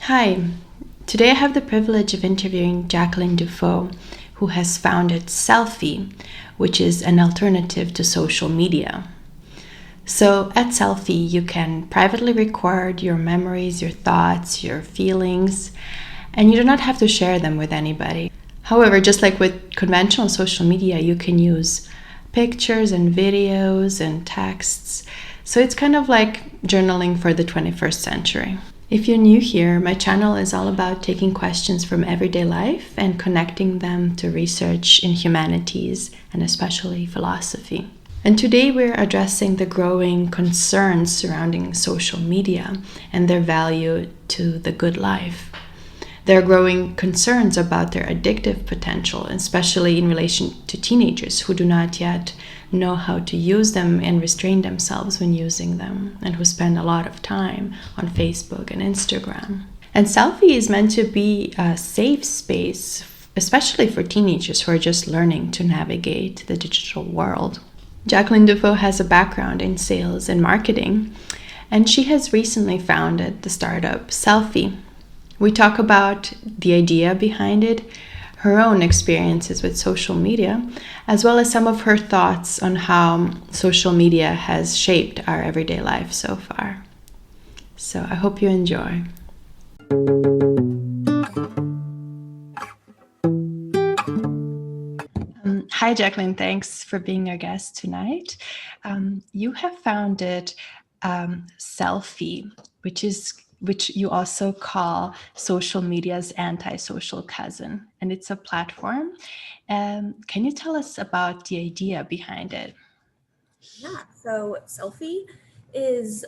Hi, today I have the privilege of interviewing Jacqueline Dufault, who has founded Selffy, which is an alternative to social media. So at Selffy, you can privately record your memories, your thoughts, your feelings, and you do not have to share them with anybody. However, just like with conventional social media, you can use pictures and videos and texts. So it's kind of like journaling for the 21st century. If you're new here, my channel is all about taking questions from everyday life and connecting them to research in humanities and especially philosophy. And today we're addressing the growing concerns surrounding social media and their value to the good life. There are growing concerns about their addictive potential, especially in relation to teenagers who do not yet know how to use them and restrain themselves when using them, and who spend a lot of time on Facebook and Instagram. And Selffy is meant to be a safe space, especially for teenagers who are just learning to navigate the digital world. Jacqueline Dufault has a background in sales and marketing, and she has recently founded the startup Selffy. We talk about the idea behind it, her own experiences with social media, as well as some of her thoughts on how social media has shaped our everyday life so far. So I hope you enjoy. Hi, Jacqueline. Thanks for being our guest tonight. You have founded Selffy, which you also call social media's anti-social cousin, and it's a platform. Can you tell us about the idea behind it? Yeah, so Selfie is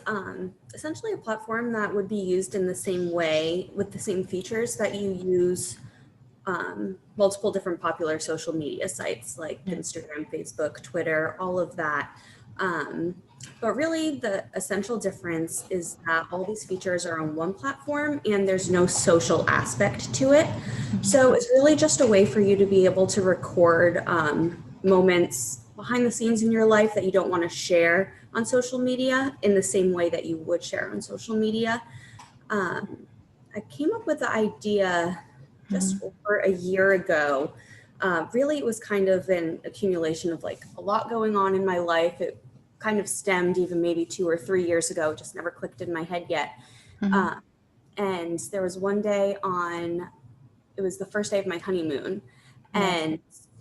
essentially a platform that would be used in the same way with the same features that you use multiple different popular social media sites like Yeah. Instagram, Facebook, Twitter, all of that. But really, the essential difference is that all these features are on one platform and there's no social aspect to it. So it's really just a way for you to be able to record moments behind the scenes in your life that you don't want to share on social media in the same way that you would share on social media. I came up with the idea just over a year ago. Really, it was kind of an accumulation of like a lot going on in my life. It kind of stemmed even maybe 2 or 3 years ago, just never clicked in my head yet. And there was one day it was the first day of my honeymoon. And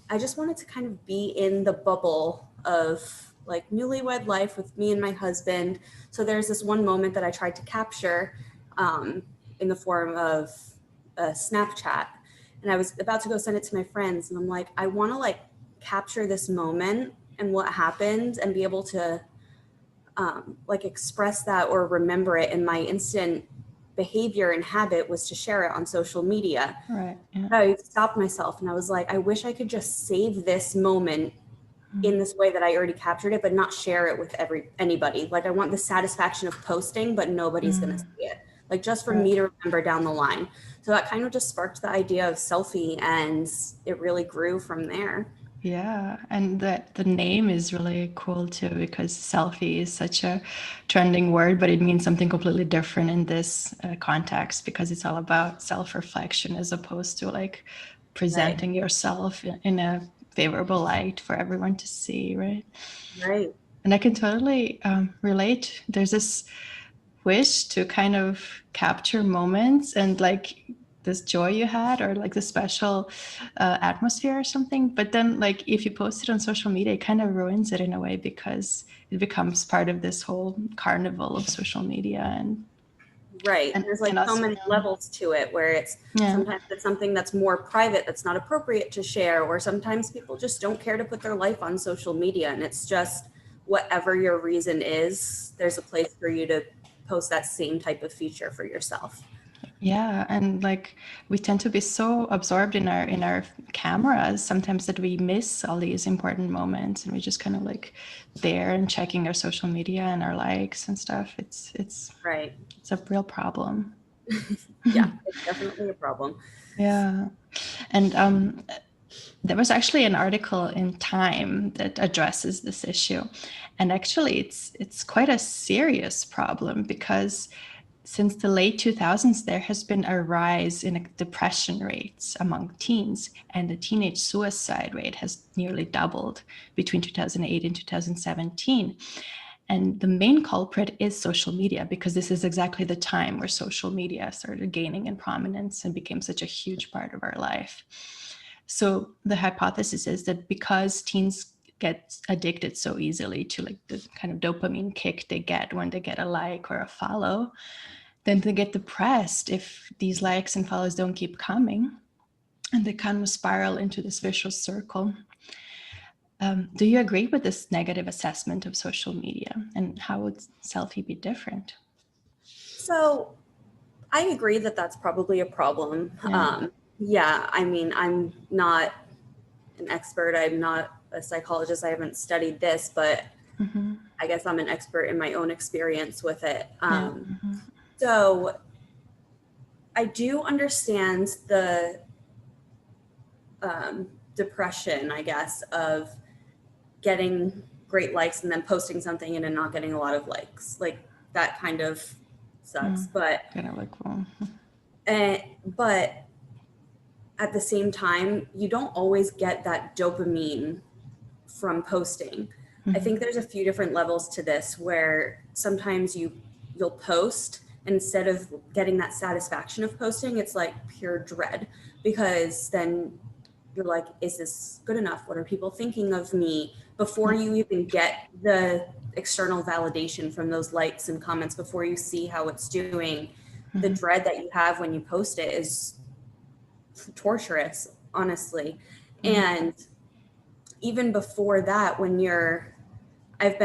I just wanted to kind of be in the bubble of like newlywed life with me and my husband. So there's this one moment that I tried to capture in the form of a Snapchat. And I was about to go send it to my friends. And I'm like, I want to like capture this moment and what happened and be able to like express that or remember it. And my instant behavior and habit was to share it on social media. Right. Yeah. I stopped myself and I was like, I wish I could just save this moment in this way that I already captured it, but not share it with anybody. Like I want the satisfaction of posting, but nobody's going to see it. Like just for Right. me to remember down the line. So that kind of just sparked the idea of Selfie, and it really grew from there. Yeah, and the name is really cool too because selfie is such a trending word, but it means something completely different in this context because it's all about self-reflection as opposed to like Right. presenting yourself in a favorable light for everyone to see, right? Right. And I can totally relate. There's this wish to kind of capture moments and like this joy you had or like the special atmosphere or something, but then like if you post it on social media it kind of ruins it in a way because it becomes part of this whole carnival of social media Right. There's like and so us. many levels to it where it's Yeah. sometimes it's something that's more private that's not appropriate to share, or sometimes people just don't care to put their life on social media. And it's just whatever your reason is, there's a place for you to post that same type of feature for yourself. Yeah, and like we tend to be so absorbed in our cameras sometimes that we miss all these important moments and we just kind of like there and checking our social media and our likes and stuff. Right. It's a real problem. Yeah, it's definitely a problem. Yeah. And there was actually an article in Time that addresses this issue. And actually it's quite a serious problem because since the late 2000s, there has been a rise in depression rates among teens, and the teenage suicide rate has nearly doubled between 2008 and 2017. And the main culprit is social media, because this is exactly the time where social media started gaining in prominence and became such a huge part of our life. So the hypothesis is that because teens get addicted so easily to like the kind of dopamine kick they get when they get a like or a follow, then they get depressed if these likes and follows don't keep coming, and they kind of spiral into this vicious circle. Do you agree with this negative assessment of social media, and how would Selffy be different? So I agree that that's probably a problem. Yeah. Yeah, I mean, I'm not an expert. I'm not a psychologist. I haven't studied this, but I guess I'm an expert in my own experience with it. Yeah. So I do understand the depression, I guess, of getting great likes and then posting something and then not getting a lot of likes. Like that kind of sucks. But Kind of like, well, but at the same time, you don't always get that dopamine from posting. I think there's a few different levels to this where sometimes you'll post, and instead of getting that satisfaction of posting, it's like pure dread, because then you're like, is this good enough? What are people thinking of me? Before you even get the external validation from those likes and comments, before you see how it's doing, the dread that you have when you post it is torturous, honestly. And even before that, I've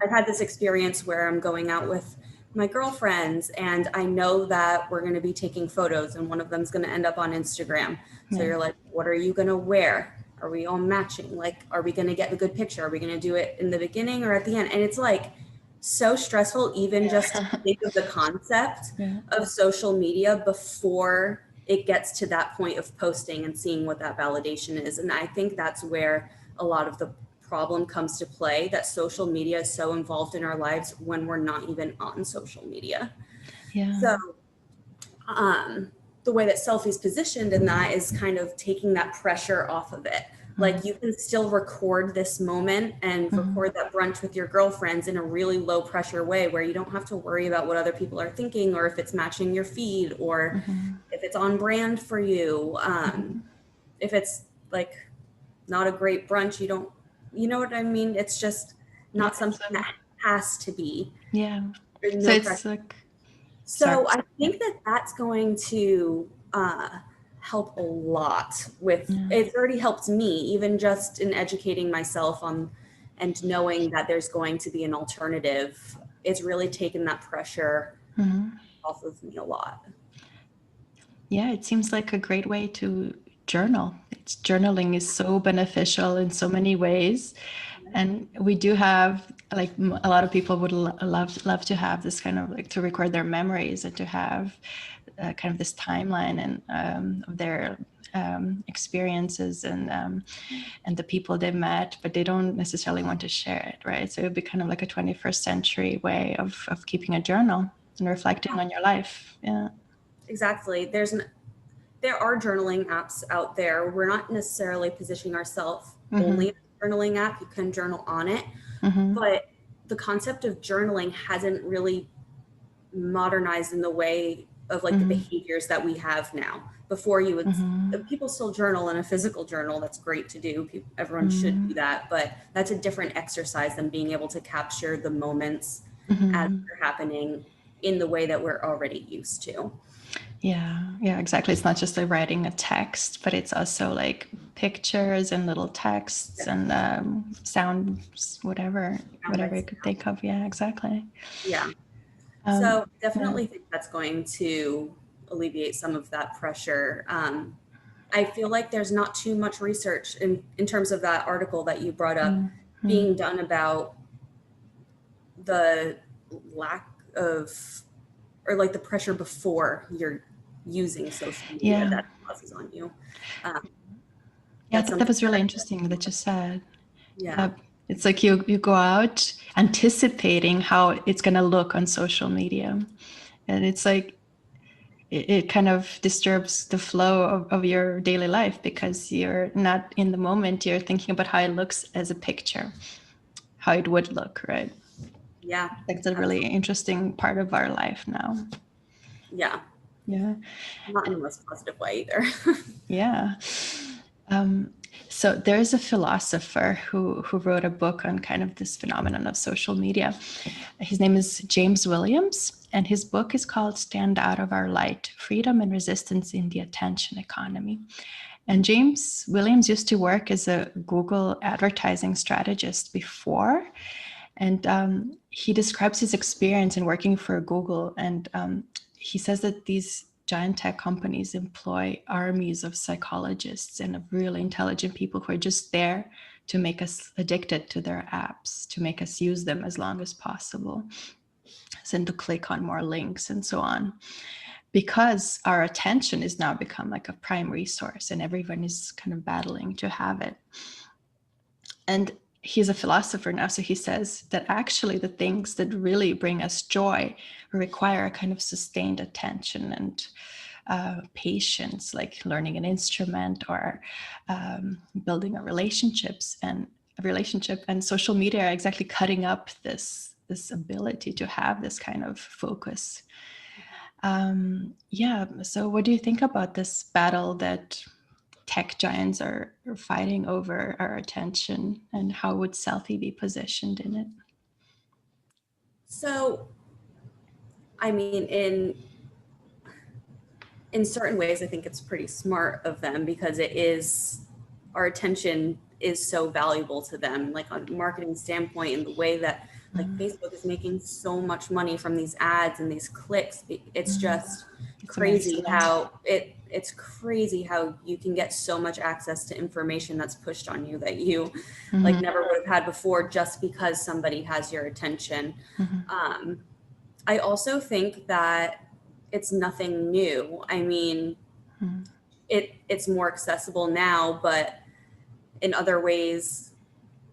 had this experience where I'm going out with my girlfriends, and I know that we're going to be taking photos, and one of them's going to end up on Instagram. So you're like, what are you going to wear? Are we all matching? Like, are we going to get a good picture? Are we going to do it in the beginning or at the end? And it's like so stressful, even just to think of the concept of social media before it gets to that point of posting and seeing what that validation is. And I think that's where a lot of the problem comes to play, that social media is so involved in our lives when we're not even on social media. So the way that Selffy's positioned in that is kind of taking that pressure off of it. Like, you can still record this moment and record that brunch with your girlfriends in a really low pressure way, where you don't have to worry about what other people are thinking, or if it's matching your feed, or if it's on brand for you. If it's like not a great brunch, you know what I mean? It's just not something that has to be. Yeah. There's So no it's pressure. like, So I think that that's going to help a lot with, it's already helped me, even just in educating myself on and knowing that there's going to be an alternative. It's really taken that pressure off of me a lot. yeah, it seems like a great way to journal. Journaling is so beneficial in so many ways. And we do have, like, a lot of people would love to have this kind of like to record their memories, and to have kind of this timeline and of their experiences and the people they met, but they don't necessarily want to share it, right? So it would be kind of like a 21st century way of keeping a journal and reflecting on your life. Yeah. Exactly. There are journaling apps out there. We're not necessarily positioning ourselves only as a journaling app. You can journal on it, but the concept of journaling hasn't really modernized in the way of like the behaviors that we have now. Before, you would people still journal in a physical journal. That's great to do. Everyone should do that, but that's a different exercise than being able to capture the moments as they're happening in the way that we're already used to. Yeah, exactly. It's not just like writing a text, but it's also like pictures and little texts and sounds, whatever you could think of. Yeah, exactly. Yeah. So definitely think that's going to alleviate some of that pressure. I feel like there's not too much research in terms of that article that you brought up being done about the lack of, or like the pressure before you're using social media that causes on you. Yeah, that was really interesting that you said. Yeah. It's like you go out anticipating how it's going to look on social media. And it's like it kind of disturbs the flow of your daily life because you're not in the moment. You're thinking about how it looks as a picture, how it would look, right? Yeah, That's a really absolutely. interesting part of our life now. Yeah, Yeah. not in the most positive way either. Yeah. Um, so there's a philosopher who wrote a book on kind of this phenomenon of social media. His name is James Williams, and his book is called Stand Out of Our Light: Freedom and Resistance in the Attention Economy. And James Williams used to work as a Google advertising strategist before. And he describes his experience in working for Google. And he says that these giant tech companies employ armies of psychologists and of really intelligent people who are just there to make us addicted to their apps, to make us use them as long as possible, and to click on more links and so on. Because our attention is now become like a prime resource and everyone is kind of battling to have it. And he's a philosopher now, so he says that actually the things that really bring us joy require a kind of sustained attention and patience, like learning an instrument or building a relationship. And social media are exactly cutting up this ability to have this kind of focus. Yeah. So, what do you think about this battle that tech giants are fighting over our attention, and how would Selfie be positioned in it? So, I mean, in certain ways, I think it's pretty smart of them because it is our attention is so valuable to them, like on a marketing standpoint, and the way that like Facebook is making so much money from these ads and these clicks. It's just It's crazy amazing. how it's crazy how you can get so much access to information that's pushed on you that you like Mm-hmm. never would have had before just because somebody has your attention. Mm-hmm. Um, I also think that it's nothing new. I mean, it's more accessible now, but in other ways,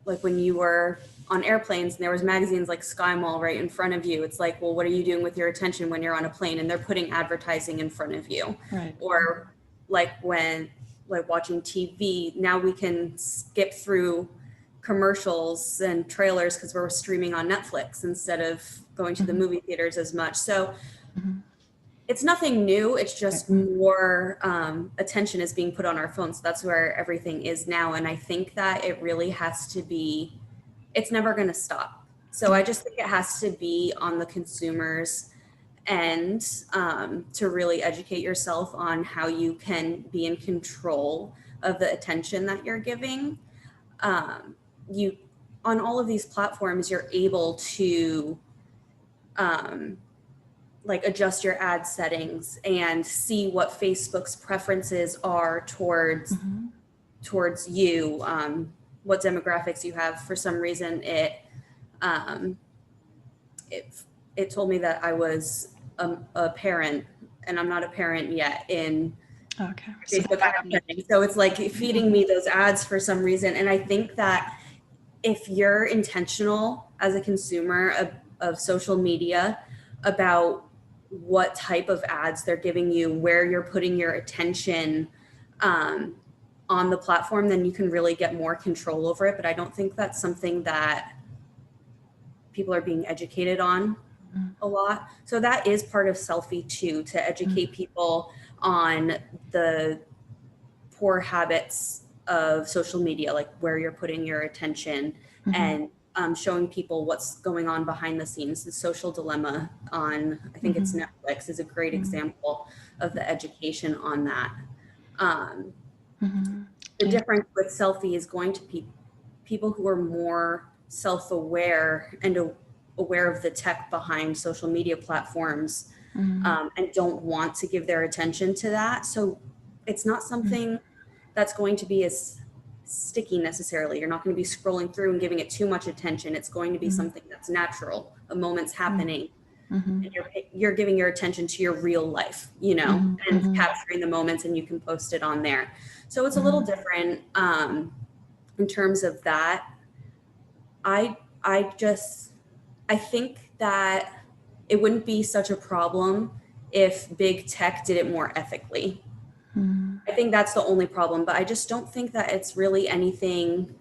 like when you were on airplanes and there was magazines like Sky Mall right in front of you, it's like, well, what are you doing with your attention when you're on a plane and they're putting advertising in front of you? Right. Or like when like watching TV, now we can skip through commercials and trailers because we're streaming on Netflix instead of going to the Mm-hmm. movie theaters as much. So Mm-hmm. it's nothing new. It's Right. just more attention is being put on our phones. That's where everything is now. And I think that it really has to be, it's never going to stop. So I Yeah. just think it has to be on the consumers end to really educate yourself on how you can be in control of the attention that you're giving. You on all of these platforms, you're able to um, like adjust your ad settings and see what Facebook's preferences are Mm-hmm. towards you, what demographics you have. For some reason, um, it it told me that I was a parent, and I'm not a parent yet in Okay. So Facebook ad setting. So it's like feeding me those ads for some reason, and I think that if you're intentional as a consumer of social media about what type of ads they're giving you, where you're putting your attention um, on the platform, then you can really get more control over it. But I don't think that's something that people are being educated on a lot. So that is part of Selfie too, to educate people on the poor habits of social media, like where you're putting your attention Mm-hmm. and showing people what's going on behind the scenes. The Social Dilemma on, I think it's Mm-hmm. Netflix, is a great Mm-hmm. example of the education on that. Um, Mm-hmm. the Yeah. difference with Selfie is going to be people who are more self-aware and aware of the tech behind social media platforms Mm-hmm. and don't want to give their attention to that. So it's not something that's going to be as sticky necessarily. You're not going to be scrolling through and giving it too much attention. It's going to be something that's natural, a moment's happening. Mm-hmm. And you're giving your attention to your real life, you know, Mm-hmm. and Mm-hmm. capturing the moments, and you can post it on there. So it's a little Mm-hmm. different in terms of that. I think that it wouldn't be such a problem if big tech did it more ethically. I think that's the only problem, but I just don't think that it's really anything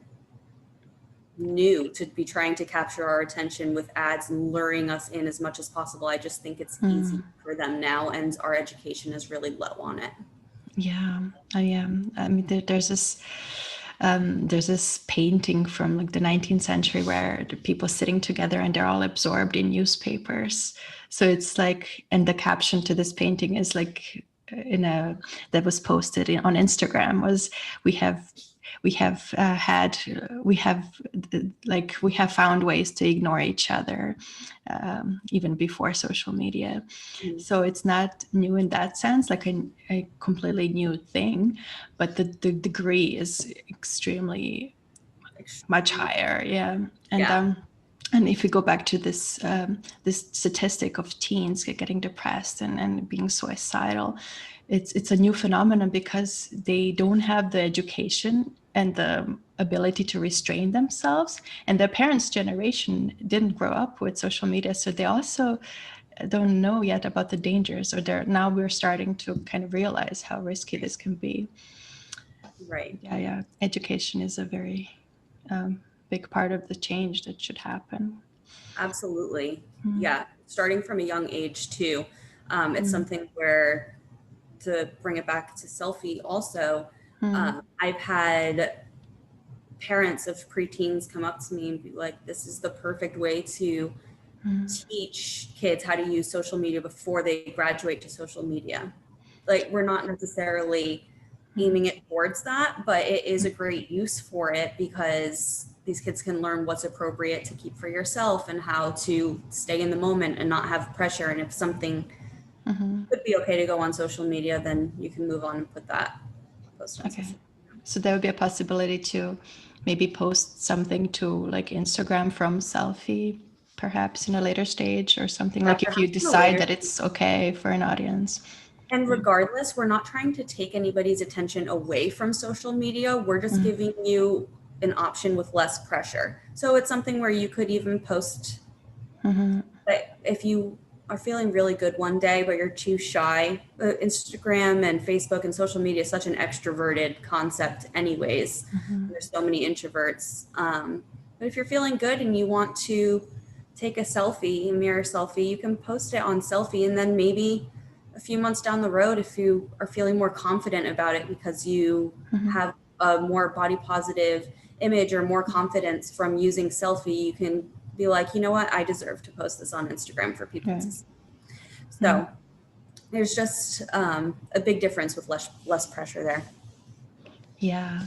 new to be trying to capture our attention with ads and luring us in as much as possible. I just think it's easy for them now, and our education is really low on it. Yeah, I am. I mean, there's this painting from like the 19th century where the people sitting together and they're all absorbed in newspapers. So it's like, and the caption to this painting is like that was posted on Instagram was, we have we have had we have found ways to ignore each other even before social media. So it's not new in that sense, like a completely new thing, but the degree is extremely much higher. Yeah. And if we go back to this statistic of teens getting depressed and being suicidal, it's a new phenomenon because they don't have the education and the ability to restrain themselves, and their parents' generation didn't grow up with social media, so they also don't know yet about the dangers, or now we're starting to kind of realize how risky this can be. Right. Yeah. Education is a very big part of the change that should happen. Absolutely. Yeah. Starting from a young age too. It's something where, to bring it back to Selffy also, I've had parents of preteens come up to me and be like, this is the perfect way to teach kids how to use social media before they graduate to social media. Like, we're not necessarily aiming it towards that, but it is a great use for it because these kids can learn what's appropriate to keep for yourself and how to stay in the moment and not have pressure. And if something would be okay to go on social media, then you can move on and put that post on social media. So there would be a possibility to maybe post something to like Instagram from Selffy, perhaps in a later stage or something, like if you decide that it's okay for an audience. And regardless, we're not trying to take anybody's attention away from social media. We're just giving you an option with less pressure. So it's something where you could even post, but if you are feeling really good one day, but you're too shy, Instagram and Facebook and social media is such an extroverted concept anyways. There's so many introverts. But if you're feeling good and you want to take a selfie, a mirror selfie, you can post it on Selffy, and then maybe a few months down the road, if you are feeling more confident about it because you have a more body positive image or more confidence from using Selffy, you can be like, you know what, I deserve to post this on Instagram for people to see. So there's just a big difference with less pressure there. Yeah.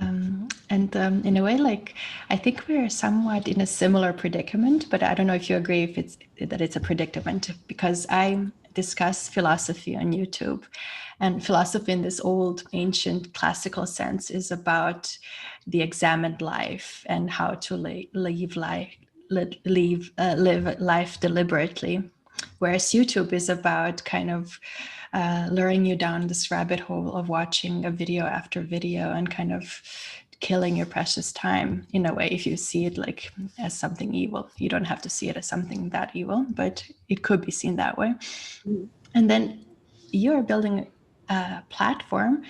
And in a way, like, I think we're somewhat in a similar predicament, but I don't know if you agree that it's a predicament, because I discuss philosophy on YouTube, and philosophy in this old, ancient, classical sense is about the examined life and how to live life deliberately. Whereas YouTube is about kind of luring you down this rabbit hole of watching a video after video and kind of killing your precious time in a way. If you see it like as something evil, you don't have to see it as something that evil, but it could be seen that way. And then you're building a platform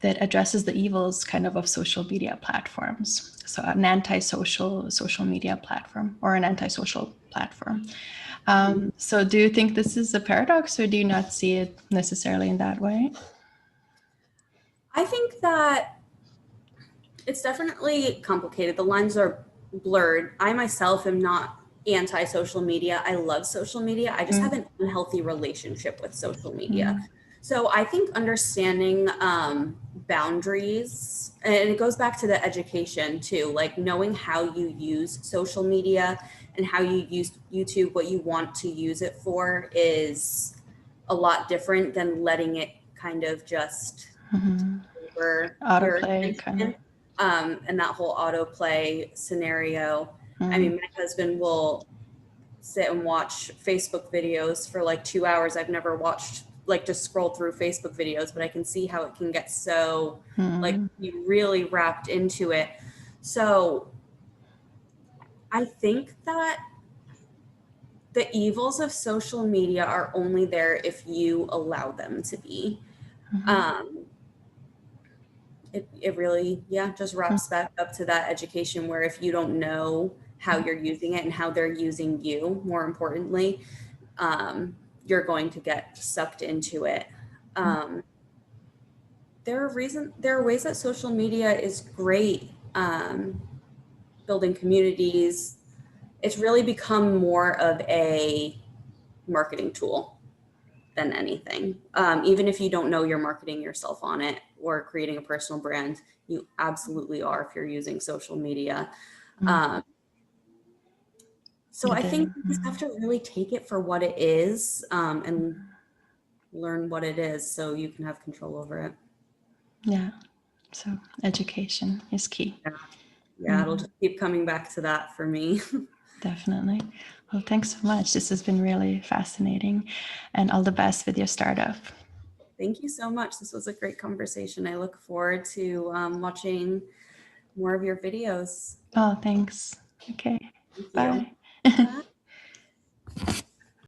that addresses the evils kind of social media platforms. So an anti-social social media platform, or an antisocial platform. So do you think this is a paradox, or do you not see it necessarily in that way? I think that it's definitely complicated. The lines are blurred. I myself am not anti-social media. I love social media. I just have an unhealthy relationship with social media. So I think understanding boundaries, and it goes back to the education too, like knowing how you use social media and how you use YouTube, what you want to use it for, is a lot different than letting it kind of just over your Autoplay kind of. attention. And that whole autoplay scenario. I mean, my husband will sit and watch Facebook videos for like 2 hours. I've never watched, like, just scroll through Facebook videos, but I can see how it can get so like you really wrapped into it. So I think that the evils of social media are only there if you allow them to be. Um, it really, yeah, just wraps back up to that education where if you don't know how you're using it and how they're using you, more importantly, you're going to get sucked into it. Um, there are ways that social media is great, building communities. It's really become more of a marketing tool than anything. Even if you don't know you're marketing yourself on it or creating a personal brand, you absolutely are if you're using social media. Um, so Yeah, I think you just have to really take it for what it is, and learn what it is so you can have control over it. yeah. So education is key. Yeah, yeah, it'll just keep coming back to that for me. Definitely. Well, thanks so much. This has been really fascinating, and all the best with your startup. Thank you so much. This was a great conversation. I look forward to watching more of your videos. Oh, thanks. Okay. Thank you. Bye.